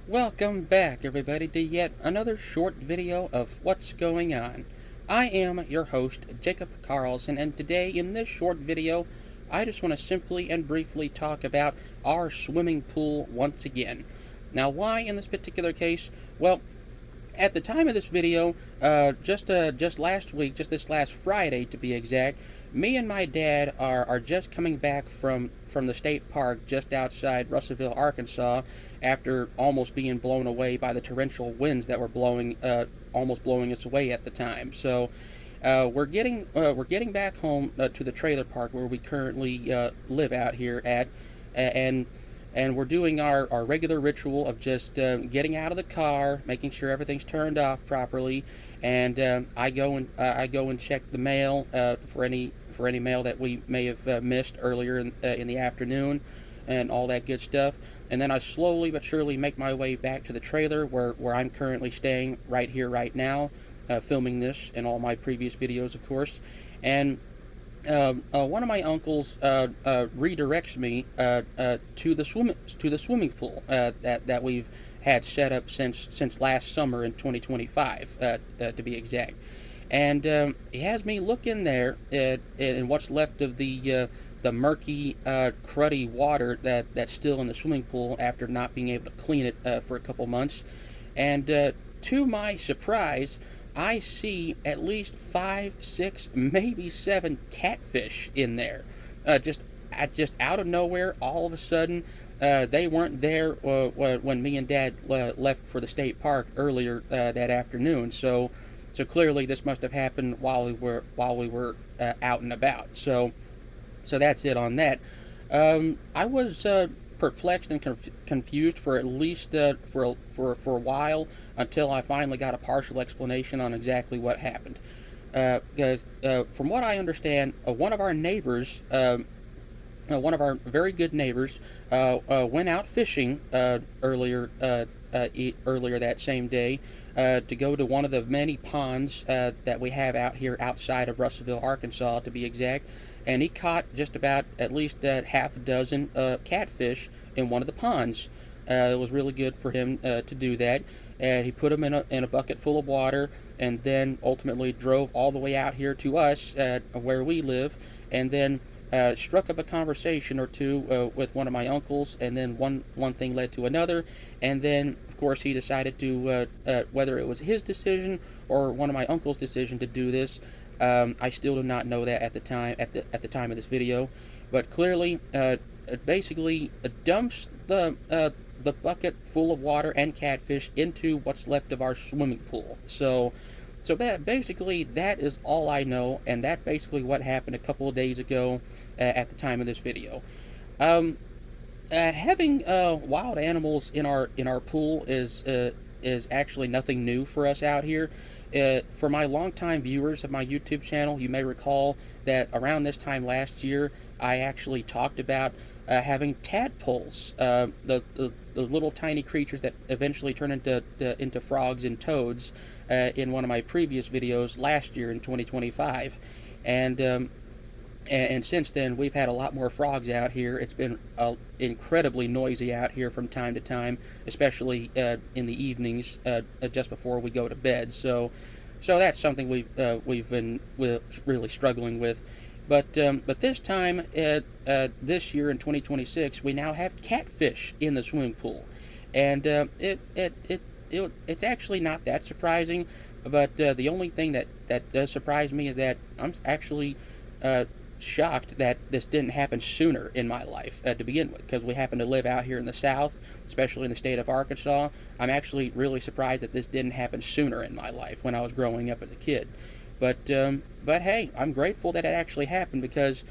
Welcome back, everybody, to yet another short video of what's going on. I am your host, Jacob Carlson, and today in this short video, I just want to simply and briefly talk about our swimming pool once again. Now, why in this particular case? Well, at the time of this video, just last week, just this last Friday to be exact, me and my dad are just coming back from the state park just outside Russellville, Arkansas, after almost being blown away by the torrential winds that were almost blowing us away at the time. So we're getting back home to the trailer park where we currently live out here at, and we're doing our regular ritual of just getting out of the car, making sure everything's turned off properly, and I go and check the mail for any mail that we may have missed earlier in the afternoon, and all that good stuff. And then I slowly but surely make my way back to the trailer where I'm currently staying right here, right now, filming this and all my previous videos, of course. And one of my uncles redirects me to the swimming pool that we've had set up since last summer in 2025, to be exact. And he has me look in there in what's left of the murky, cruddy water that's still in the swimming pool after not being able to clean it for a couple months. And to my surprise, I see at least 5, 6, maybe 7 catfish in there. Just out of nowhere, all of a sudden, they weren't there when me and Dad left for the state park earlier that afternoon. So clearly this must have happened while we were out and about. So that's it on that. I was perplexed and confused for at least for a while, until I finally got a partial explanation on exactly what happened. From what I understand, one of our neighbors, one of our very good neighbors, went out fishing earlier that same day to go to one of the many ponds that we have out here outside of Russellville, Arkansas, to be exact. And he caught just about at least half a dozen catfish in one of the ponds. It was really good for him to do that. And he put them in a bucket full of water, and then ultimately drove all the way out here to us where we live, and then struck up a conversation or two with one of my uncles, and then one thing led to another, and then of course he decided to whether it was his decision or one of my uncle's decision to do this. I still do not know that at the time of this video, but clearly it basically dumps the bucket full of water and catfish into what's left of our swimming pool. So that is all I know, and that's basically what happened a couple of days ago at the time of this video. Having wild animals in our pool is actually nothing new for us out here. For my longtime viewers of my YouTube channel, you may recall that around this time last year, I actually talked about having tadpoles, the little tiny creatures that eventually turn into frogs and toads, in one of my previous videos last year in 2025, and since then we've had a lot more frogs out here. It's been incredibly noisy out here from time to time, especially in the evenings just before we go to bed. So that's something we've been really struggling with. But this time, this year in 2026, we now have catfish in the swimming pool, and it's actually not that surprising. But the only thing that does surprise me is that I'm actually shocked that this didn't happen sooner in my life to begin with, because we happen to live out here in the South, especially in the state of Arkansas. I'm actually really surprised that this didn't happen sooner in my life when I was growing up as a kid. But hey, I'm grateful that it actually happened, because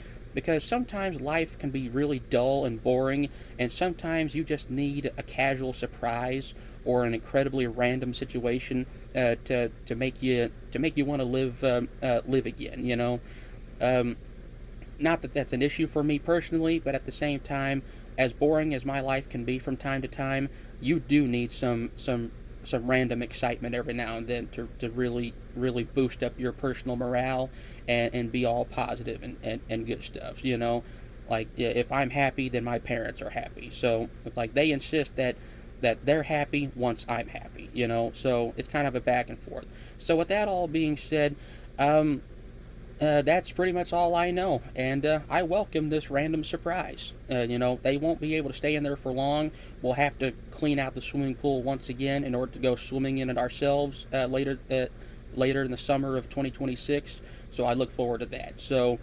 sometimes life can be really dull and boring, and sometimes you just need a casual surprise or an incredibly random situation to make you want to live again. You know, not that that's an issue for me personally, but at the same time, as boring as my life can be from time to time, you do need some random excitement every now and then to really boost up your personal morale and be all positive and good stuff, you know. Like, if I'm happy, then my parents are happy. So it's like they insist that that they're happy once I'm happy, you know. So it's kind of a back and forth. So with that all being said, that's pretty much all I know, and I welcome this random surprise. You know, they won't be able to stay in there for long. We'll have to clean out the swimming pool once again in order to go swimming in it ourselves later in the summer of 2026. So I look forward to that. So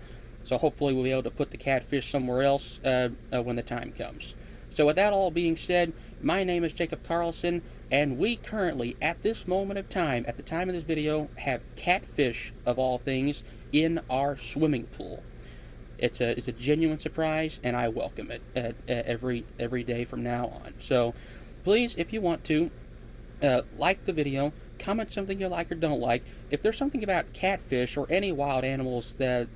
hopefully we'll be able to put the catfish somewhere else when the time comes. So with that all being said, my name is Jacob Carlson, and we currently, at this moment of time, at the time of this video, have catfish, of all things, in our swimming pool. It's a genuine surprise, and I welcome it every day from now on. So please, if you want to, like the video, comment something you like or don't like. If there's something about catfish or any wild animals that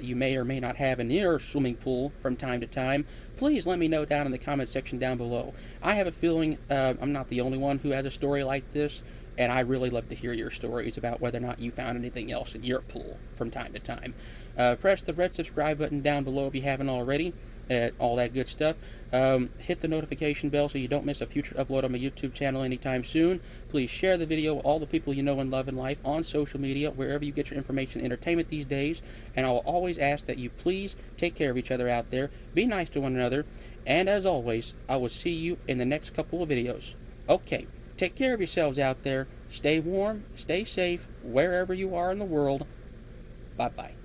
you may or may not have in your swimming pool from time to time, please let me know down in the comment section down below. I have a feeling I'm not the only one who has a story like this, and I really love to hear your stories about whether or not you found anything else in your pool from time to time. Press the red subscribe button down below if you haven't already. All that good stuff. Hit the notification bell so you don't miss a future upload on my YouTube channel anytime soon. Please share the video with all the people you know and love in life on social media, wherever you get your information and entertainment these days. And I will always ask that you please take care of each other out there, be nice to one another, and as always, I will see you in the next couple of videos. Okay, take care of yourselves out there. Stay warm, stay safe, wherever you are in the world. Bye-bye.